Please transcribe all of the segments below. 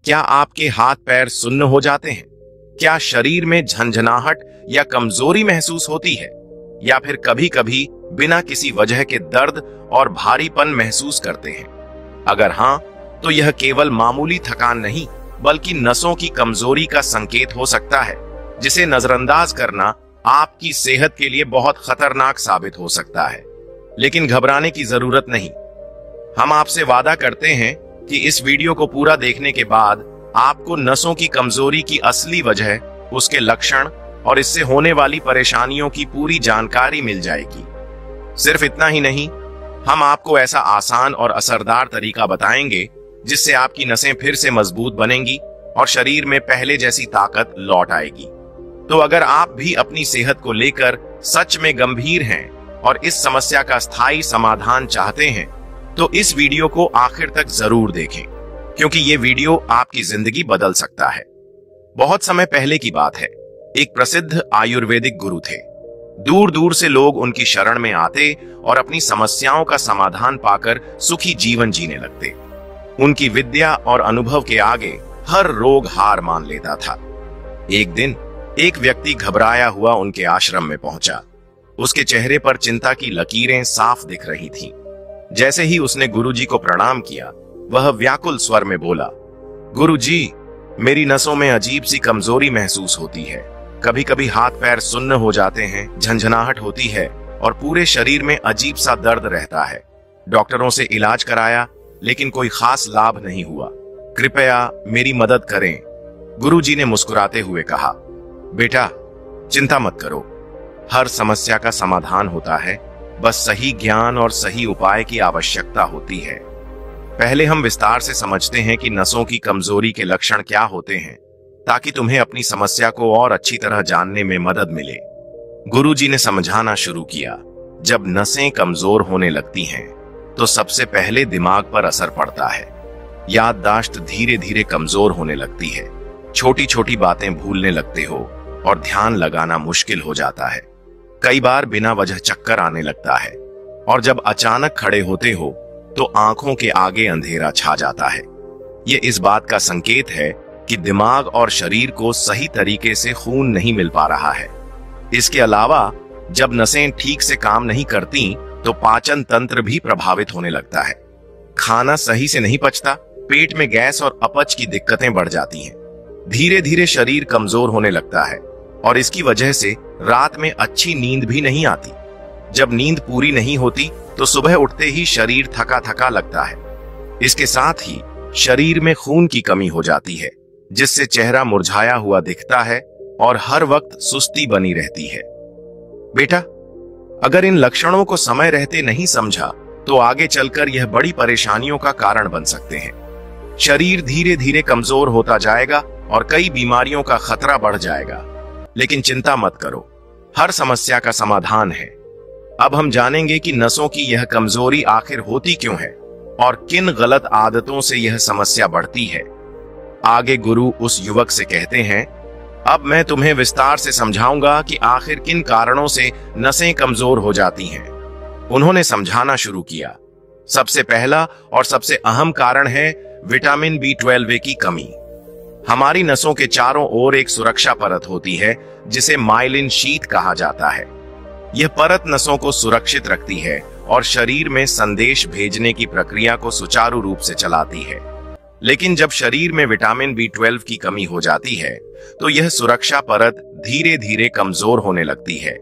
क्या आपके हाथ पैर सुन्न हो जाते हैं? क्या शरीर में झंझनाहट या कमजोरी महसूस होती है? या फिर कभी कभी बिना किसी वजह के दर्द और भारीपन महसूस करते हैं? अगर हां, तो यह केवल मामूली थकान नहीं, बल्कि नसों की कमजोरी का संकेत हो सकता है, जिसे नजरअंदाज करना आपकी सेहत के लिए बहुत खतरनाक साबित हो सकता है। लेकिन घबराने की जरूरत नहीं। हम आपसे वादा करते हैं कि इस वीडियो को पूरा देखने के बाद आपको नसों की कमजोरी की असली वजह, उसके लक्षण और इससे होने वाली परेशानियों की पूरी जानकारी मिल जाएगी। सिर्फ इतना ही नहीं, हम आपको ऐसा आसान और असरदार तरीका बताएंगे जिससे आपकी नसें फिर से मजबूत बनेंगी और शरीर में पहले जैसी ताकत लौट आएगी। तो अगर आप भी अपनी सेहत को लेकर सच में गंभीर हैं और इस समस्या का स्थायी समाधान चाहते हैं, तो इस वीडियो को आखिर तक जरूर देखें, क्योंकि ये वीडियो आपकी जिंदगी बदल सकता है। बहुत समय पहले की बात है, एक प्रसिद्ध आयुर्वेदिक गुरु थे। दूर दूर से लोग उनकी शरण में आते और अपनी समस्याओं का समाधान पाकर सुखी जीवन जीने लगते। उनकी विद्या और अनुभव के आगे हर रोग हार मान लेता था। एक दिन एक व्यक्ति घबराया हुआ उनके आश्रम में पहुंचा। उसके चेहरे पर चिंता की लकीरें साफ दिख रही थीं। जैसे ही उसने गुरुजी को प्रणाम किया, वह व्याकुल स्वर में बोला, गुरुजी, मेरी नसों में अजीब सी कमजोरी महसूस होती है। कभी कभी हाथ पैर सुन्न हो जाते हैं, झंझनाहट होती है और पूरे शरीर में अजीब सा दर्द रहता है। डॉक्टरों से इलाज कराया, लेकिन कोई खास लाभ नहीं हुआ। कृपया मेरी मदद करें। गुरुजी ने मुस्कुराते हुए कहा, बेटा, चिंता मत करो। हर समस्या का समाधान होता है, बस सही ज्ञान और सही उपाय की आवश्यकता होती है। पहले हम विस्तार से समझते हैं कि नसों की कमजोरी के लक्षण क्या होते हैं, ताकि तुम्हें अपनी समस्या को और अच्छी तरह जानने में मदद मिले। गुरुजी ने समझाना शुरू किया। जब नसें कमजोर होने लगती हैं, तो सबसे पहले दिमाग पर असर पड़ता है। याददाश्त धीरे धीरे कमजोर होने लगती है। छोटी छोटी बातें भूलने लगते हो और ध्यान लगाना मुश्किल हो जाता है। कई बार बिना वजह चक्कर आने लगता है और जब अचानक खड़े होते हो तो आंखों के आगे अंधेरा छा जाता है। यह इस बात का संकेत है कि दिमाग और शरीर को सही तरीके से खून नहीं मिल पा रहा है। इसके अलावा जब नसें ठीक से काम नहीं करती, तो पाचन तंत्र भी प्रभावित होने लगता है। खाना सही से नहीं पचता, पेट में गैस और अपच की दिक्कतें बढ़ जाती हैं। धीरे धीरे शरीर कमजोर होने लगता है और इसकी वजह से रात में अच्छी नींद भी नहीं आती। जब नींद पूरी नहीं होती, तो सुबह उठते ही शरीर थका थका लगता है। इसके साथ ही शरीर में खून की कमी हो जाती है, जिससे चेहरा मुरझाया हुआ दिखता है और हर वक्त सुस्ती बनी रहती है। बेटा, अगर इन लक्षणों को समय रहते नहीं समझा, तो आगे चलकर यह बड़ी परेशानियों का कारण बन सकते हैं। शरीर धीरे धीरे कमजोर होता जाएगा और कई बीमारियों का खतरा बढ़ जाएगा। लेकिन चिंता मत करो, हर समस्या का समाधान है। अब हम जानेंगे कि नसों की यह कमजोरी आखिर होती क्यों है और किन गलत आदतों से यह समस्या बढ़ती है। आगे गुरु उस युवक से कहते हैं, अब मैं तुम्हें विस्तार से समझाऊंगा कि आखिर किन कारणों से नसें कमजोर हो जाती हैं। उन्होंने समझाना शुरू किया। सबसे पहला और सबसे अहम कारण है विटामिन B12 की कमी। हमारी नसों के चारों ओर एक सुरक्षा परत होती है, जिसे माइलिन शीट कहा जाता है। यह परत नसों को सुरक्षित रखती है और शरीर में संदेश भेजने की प्रक्रिया को सुचारू रूप से चलाती है। लेकिन जब शरीर में विटामिन B12 की कमी हो जाती है, तो यह सुरक्षा परत धीरे धीरे कमजोर होने लगती है।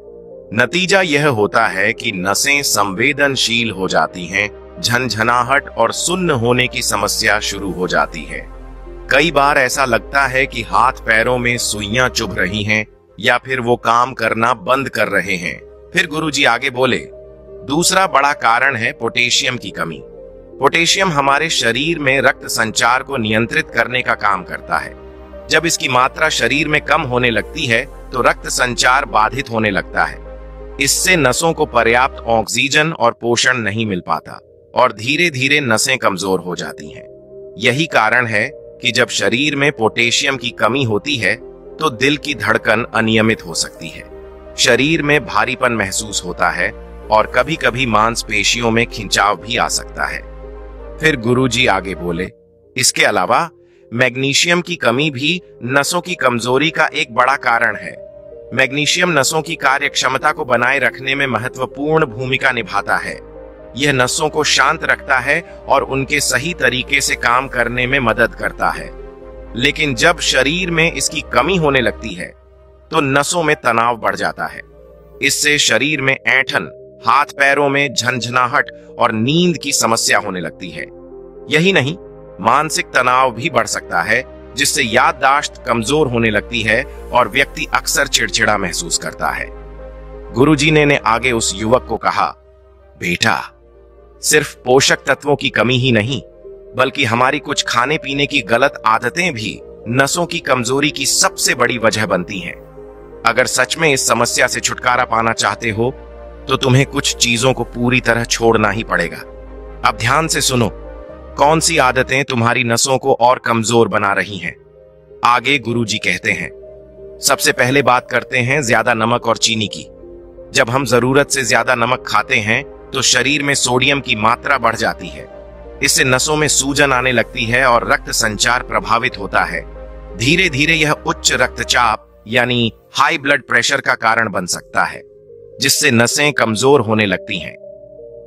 नतीजा यह होता है कि नसें संवेदनशील हो जाती हैं, झनझनाहट और सुन्न होने की समस्या शुरू हो जाती है। कई बार ऐसा लगता है कि हाथ पैरों में सुइयां चुभ रही हैं या फिर वो काम करना बंद कर रहे हैं। फिर गुरुजी आगे बोले, दूसरा बड़ा कारण है पोटेशियम की कमी। पोटेशियम हमारे शरीर में रक्त संचार को नियंत्रित करने का काम करता है। जब इसकी मात्रा शरीर में कम होने लगती है, तो रक्त संचार बाधित होने लगता है। इससे नसों को पर्याप्त ऑक्सीजन और पोषण नहीं मिल पाता और धीरे धीरे नसें कमजोर हो जाती हैं। यही कारण है कि जब शरीर में पोटेशियम की कमी होती है, तो दिल की धड़कन अनियमित हो सकती है, शरीर में भारीपन महसूस होता है और कभी कभी मांसपेशियों में खिंचाव भी आ सकता है। फिर गुरुजी आगे बोले, इसके अलावा मैग्नीशियम की कमी भी नसों की कमजोरी का एक बड़ा कारण है। मैग्नीशियम नसों की कार्य क्षमता को बनाए रखने में महत्वपूर्ण भूमिका निभाता है। यह नसों को शांत रखता है और उनके सही तरीके से काम करने में मदद करता है। लेकिन जब शरीर में इसकी कमी होने लगती है तो नसों में तनाव बढ़ जाता है। इससे शरीर में ऐंठन, हाथ पैरों में झंझनाहट और नींद की समस्या होने लगती है। यही नहीं, मानसिक तनाव भी बढ़ सकता है, जिससे याददाश्त कमजोर होने लगती है और व्यक्ति अक्सर चिड़चिड़ा महसूस करता है। गुरुजी ने आगे उस युवक को कहा, बेटा, सिर्फ पोषक तत्वों की कमी ही नहीं, बल्कि हमारी कुछ खाने पीने की गलत आदतें भी नसों की कमजोरी की सबसे बड़ी वजह बनती हैं। अगर सच में इस समस्या से छुटकारा पाना चाहते हो तो तुम्हें कुछ चीजों को पूरी तरह छोड़ना ही पड़ेगा। अब ध्यान से सुनो, कौन सी आदतें तुम्हारी नसों को और कमजोर बना रही हैं। आगे गुरुजी कहते हैं, सबसे पहले बात करते हैं ज्यादा नमक और चीनी की। जब हम जरूरत से ज्यादा नमक खाते हैं तो शरीर में सोडियम की मात्रा बढ़ जाती है। इससे नसों में सूजन आने लगती है और रक्त संचार प्रभावित होता है। धीरे धीरे यह उच्च रक्तचाप यानी हाई ब्लड प्रेशर का कारण बन सकता है, जिससे नसें कमजोर होने लगती हैं।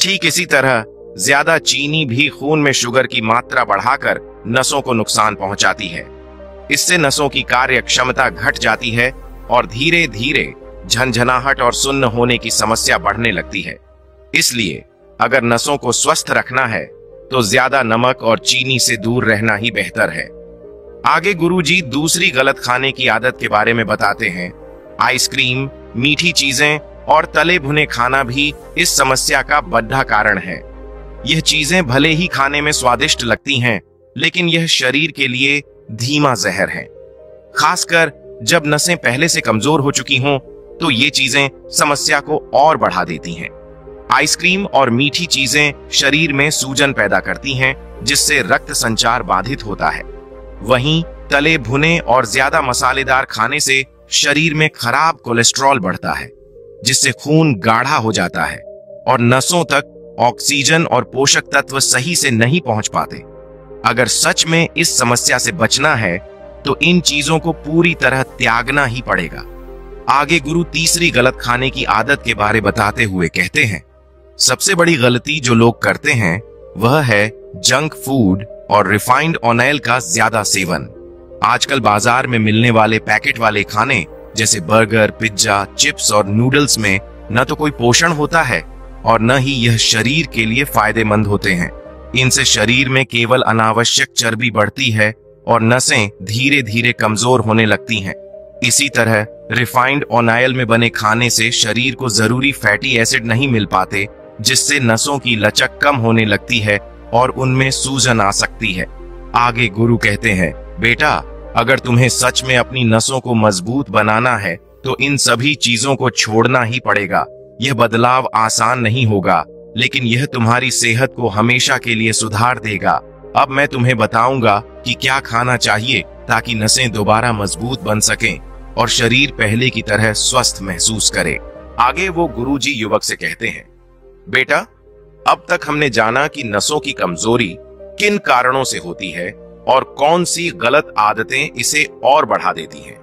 ठीक इसी तरह ज्यादा चीनी भी खून में शुगर की मात्रा बढ़ाकर नसों को नुकसान पहुंचाती है। इससे नसों की कार्य क्षमता घट जाती है और धीरे धीरे झंझनाहट और सुन्न होने की समस्या बढ़ने लगती है। इसलिए अगर नसों को स्वस्थ रखना है तो ज्यादा नमक और चीनी से दूर रहना ही बेहतर है। आगे गुरुजी दूसरी गलत खाने की आदत के बारे में बताते हैं। आइसक्रीम, मीठी चीजें और तले भुने खाना भी इस समस्या का बड़ा कारण है। यह चीजें भले ही खाने में स्वादिष्ट लगती हैं, लेकिन यह शरीर के लिए धीमा जहर है। खासकर जब नसें पहले से कमजोर हो चुकी हों तो ये चीजें समस्या को और बढ़ा देती हैं। आइसक्रीम और मीठी चीजें शरीर में सूजन पैदा करती हैं, जिससे रक्त संचार बाधित होता है। वहीं तले भुने और ज्यादा मसालेदार खाने से शरीर में खराब कोलेस्ट्रॉल बढ़ता है, जिससे खून गाढ़ा हो जाता है और नसों तक ऑक्सीजन और पोषक तत्व सही से नहीं पहुंच पाते। अगर सच में इस समस्या से बचना है तो इन चीजों को पूरी तरह त्यागना ही पड़ेगा। आगे गुरु तीसरी गलत खाने की आदत के बारे बताते हुए कहते हैं, सबसे बड़ी गलती जो लोग करते हैं वह है जंक फूड और रिफाइंड ऑयल का ज्यादा सेवन। आजकल बाजार में मिलने वाले पैकेट वाले खाने जैसे बर्गर, पिज्जा, चिप्स और नूडल्स में न तो कोई पोषण होता है और न ही यह शरीर के लिए फायदेमंद होते हैं। इनसे शरीर में केवल अनावश्यक चर्बी बढ़ती है और नसें धीरे धीरे कमजोर होने लगती हैं। इसी तरह रिफाइंड ऑयल में बने खाने से शरीर को जरूरी फैटी एसिड नहीं मिल पाते, जिससे नसों की लचक कम होने लगती है और उनमें सूजन आ सकती है। आगे गुरु कहते हैं, बेटा, अगर तुम्हें सच में अपनी नसों को मजबूत बनाना है तो इन सभी चीजों को छोड़ना ही पड़ेगा। यह बदलाव आसान नहीं होगा, लेकिन यह तुम्हारी सेहत को हमेशा के लिए सुधार देगा। अब मैं तुम्हें बताऊंगा कि क्या खाना चाहिए ताकि नसें दोबारा मजबूत बन सकें और शरीर पहले की तरह स्वस्थ महसूस करे। आगे वो गुरुजी युवक से कहते हैं, बेटा, अब तक हमने जाना कि नसों की कमजोरी किन कारणों से होती है और कौन सी गलत आदतें इसे और बढ़ा देती हैं।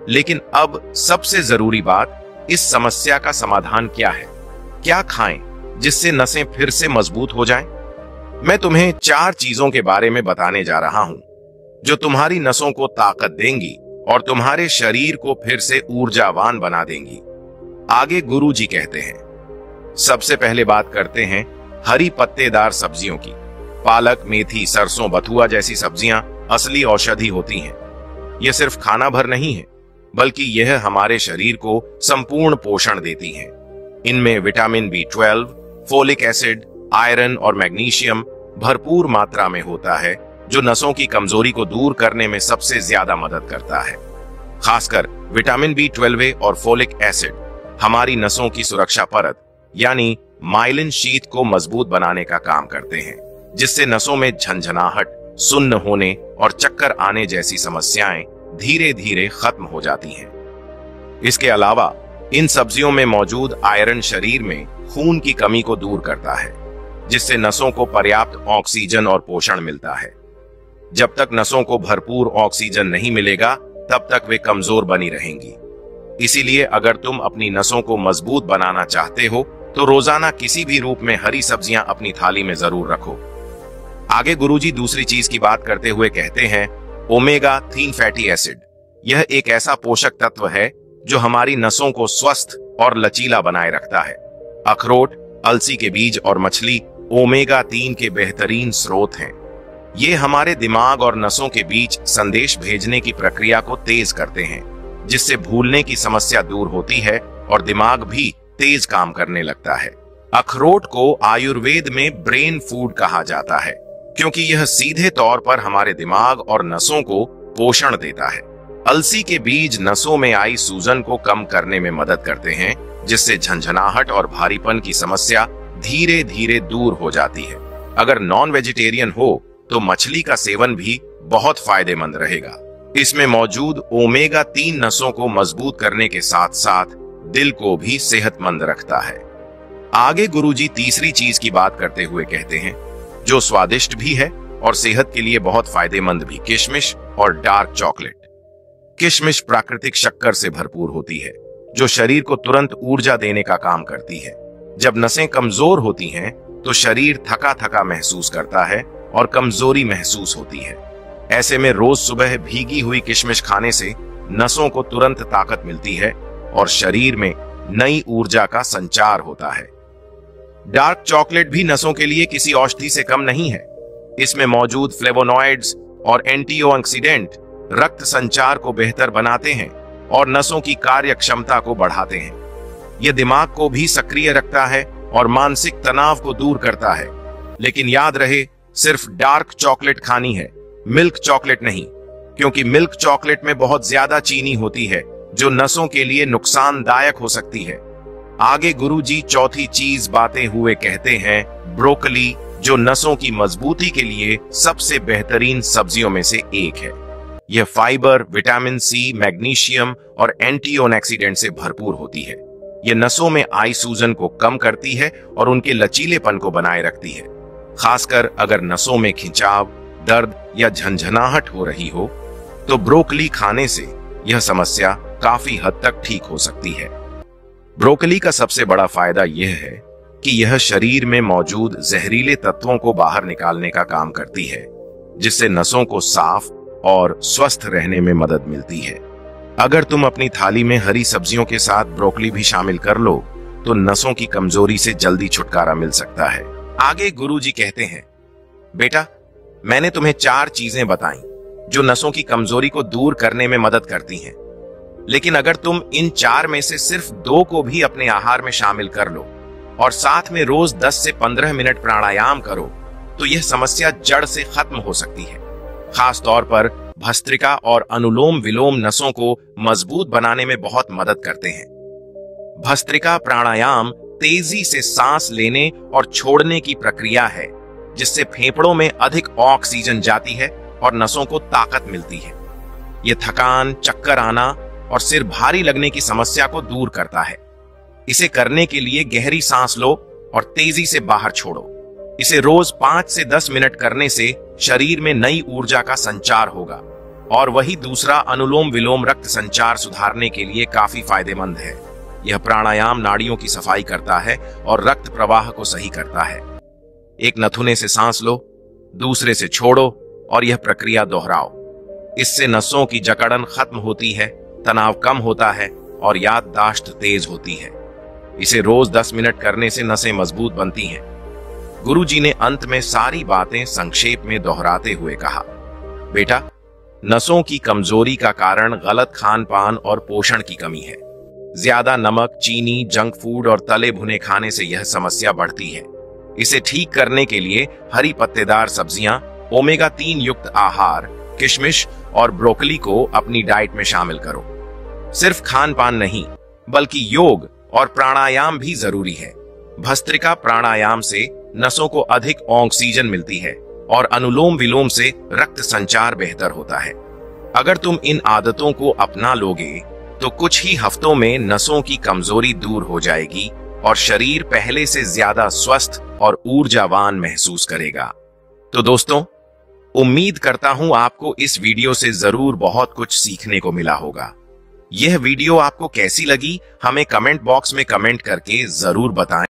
लेकिन अब सबसे जरूरी बात, इस समस्या का समाधान क्या है? क्या खाएं जिससे नसें फिर से मजबूत हो जाएं? मैं तुम्हें 4 चीजों के बारे में बताने जा रहा हूं जो तुम्हारी नसों को ताकत देंगी और तुम्हारे शरीर को फिर से ऊर्जावान बना देंगी। आगे गुरुजी कहते हैं, सबसे पहले बात करते हैं हरी पत्तेदार सब्जियों की। पालक, मेथी, सरसों, बथुआ जैसी सब्जियां असली औषधि होती हैं। यह सिर्फ खाना भर नहीं है, बल्कि यह हमारे शरीर को संपूर्ण पोषण देती हैं। इनमें vitamin B12, folic acid, iron और मैग्नीशियम भरपूर मात्रा में होता है, जो नसों की कमजोरी को दूर करने में सबसे ज्यादा मदद करता है। खासकर विटामिन B12 और फोलिक एसिड हमारी नसों की सुरक्षा परत यानी माइलिन शीथ को मजबूत बनाने का काम करते हैं, जिससे नसों में झंझनाहट, सुन्न होने और चक्कर आने जैसी समस्याएं धीरे धीरे खत्म हो जाती हैं। इसके अलावा इन सब्जियों में मौजूद आयरन शरीर में खून की कमी को दूर करता है, जिससे नसों को पर्याप्त ऑक्सीजन और पोषण मिलता है। जब तक नसों को भरपूर ऑक्सीजन नहीं मिलेगा तब तक वे कमजोर बनी रहेंगी। इसीलिए अगर तुम अपनी नसों को मजबूत बनाना चाहते हो तो रोजाना किसी भी रूप में हरी सब्जियां अपनी थाली में जरूर रखो। आगे गुरुजी दूसरी चीज की बात करते हुए कहते हैं ओमेगा 3 फैटी एसिड। यह एक ऐसा पोषक तत्व है जो हमारी नसों को स्वस्थ और लचीला बनाए रखता है। अखरोट, अलसी के बीज और मछली ओमेगा 3 के बेहतरीन स्रोत हैं। ये हमारे दिमाग और नसों के बीच संदेश भेजने की प्रक्रिया को तेज करते हैं, जिससे भूलने की समस्या दूर होती है और दिमाग भी तेज काम करने लगता है। अखरोट को आयुर्वेद में ब्रेन फूड कहा जाता है क्योंकि यह सीधे तौर पर हमारे दिमाग और नसों को पोषण देता है। अलसी के बीज नसों में आई सूजन को कम करने में मदद करते हैं, जिससे झंझनाहट और भारीपन की समस्या धीरे धीरे दूर हो जाती है। अगर नॉन वेजिटेरियन हो तो मछली का सेवन भी बहुत फायदेमंद रहेगा। इसमें मौजूद ओमेगा 3 नसों को मजबूत करने के साथ साथ दिल को भी सेहतमंद रखता है। आगे गुरुजी तीसरी चीज की बात करते हुए कहते हैं जो स्वादिष्ट भी है और सेहत के लिए बहुत फायदेमंद भी, किशमिश और डार्क चॉकलेट। किशमिश प्राकृतिक शक्कर से भरपूर होती है जो शरीर को तुरंत ऊर्जा देने का काम करती है। जब नसें कमजोर होती हैं तो शरीर थका थका महसूस करता है और कमजोरी महसूस होती है। ऐसे में रोज सुबह भीगी हुई किशमिश खाने से नसों को तुरंत ताकत मिलती है और शरीर में नई ऊर्जा का संचार होता है। डार्क चॉकलेट भी नसों के लिए किसी औषधि से कम नहीं है। इसमें मौजूद फ्लेवोनॉइड्स और एंटीऑक्सीडेंट रक्त संचार को बेहतर बनाते हैं और नसों की कार्य क्षमता को बढ़ाते हैं। यह दिमाग को भी सक्रिय रखता है और मानसिक तनाव को दूर करता है। लेकिन याद रहे, सिर्फ डार्क चॉकलेट खानी है, मिल्क चॉकलेट नहीं, क्योंकि मिल्क चॉकलेट में बहुत ज्यादा चीनी होती है जो नसों के लिए नुकसानदायक हो सकती है। आगे गुरुजी चौथी चीज बातें हुए कहते हैं ब्रोकली, जो नसों की मजबूती के लिए सबसे बेहतरीन सब्जियों में से एक है। यह फाइबर, विटामिन सी, मैग्नीशियम और एंटीऑक्सीडेंट से भरपूर होती है। यह नसों में आई सूजन को कम करती है और उनके लचीलेपन को बनाए रखती है। खासकर अगर नसों में खिंचाव, दर्द या झंझनाहट हो रही हो तो ब्रोकली खाने से यह समस्या काफी हद तक ठीक हो सकती है। ब्रोकली का सबसे बड़ा फायदा यह है कि यह शरीर में मौजूद जहरीले तत्वों को बाहर निकालने का काम करती है, जिससे नसों को साफ और स्वस्थ रहने में मदद मिलती है। अगर तुम अपनी थाली में हरी सब्जियों के साथ ब्रोकली भी शामिल कर लो तो नसों की कमजोरी से जल्दी छुटकारा मिल सकता है। आगे गुरुजी कहते हैं बेटा, मैंने तुम्हें 4 चीजें बताई जो नसों की कमजोरी को दूर करने में मदद करती हैं। लेकिन अगर तुम इन 4 में से सिर्फ 2 को भी अपने आहार में शामिल कर लो और साथ में रोज 10 से 15 मिनट प्राणायाम करो तो यह समस्या जड़ से खत्म हो सकती है। खास तौर पर भस्त्रिका और अनुलोम विलोम नसों को मजबूत बनाने में बहुत मदद करते हैं। भस्त्रिका प्राणायाम तेजी से सांस लेने और छोड़ने की प्रक्रिया है, जिससे फेफड़ों में अधिक ऑक्सीजन जाती है और नसों को ताकत मिलती है। यह थकान, चक्कर आना और सिर भारी लगने की समस्या को दूर करता है। इसे करने के लिए गहरी सांस लो और तेजी से बाहर छोड़ो। इसे रोज 5 से 10 मिनट करने से शरीर में नई ऊर्जा का संचार होगा और वही दूसरा अनुलोम विलोम रक्त संचार सुधारने के लिए काफी फायदेमंद है। यह प्राणायाम नाड़ियों की सफाई करता है और रक्त प्रवाह को सही करता है। एक नथुने से सांस लो, दूसरे से छोड़ो और यह प्रक्रिया दोहराओ। इससे नसों की जकड़न खत्म होती है, तनाव कम होता है और याददाश्त तेज होती है। इसे रोज 10 मिनट करने से नसें मजबूत बनती हैं। गुरुजी ने अंत में सारी बातें संक्षेप में दोहराते हुए कहा, बेटा, नसों की कमजोरी का कारण गलत खान पान और पोषण की कमी है। ज्यादा नमक, चीनी, जंक फूड और तले भुने खाने से यह समस्या बढ़ती है। इसे ठीक करने के लिए हरी पत्तेदार सब्जियां, ओमेगा 3 युक्त आहार, किशमिश और ब्रोकली को अपनी डाइट में शामिल करो। सिर्फ खान पान नहीं बल्कि योग और प्राणायाम भी जरूरी है। भस्त्रिका प्राणायाम से नसों को अधिक ऑक्सीजन मिलती है और अनुलोम विलोम से रक्त संचार बेहतर होता है। अगर तुम इन आदतों को अपना लोगे तो कुछ ही हफ्तों में नसों की कमजोरी दूर हो जाएगी और शरीर पहले से ज्यादा स्वस्थ और ऊर्जावान महसूस करेगा। तो दोस्तों, उम्मीद करता हूं आपको इस वीडियो से जरूर बहुत कुछ सीखने को मिला होगा। यह वीडियो आपको कैसी लगी हमें कमेंट बॉक्स में कमेंट करके जरूर बताएं।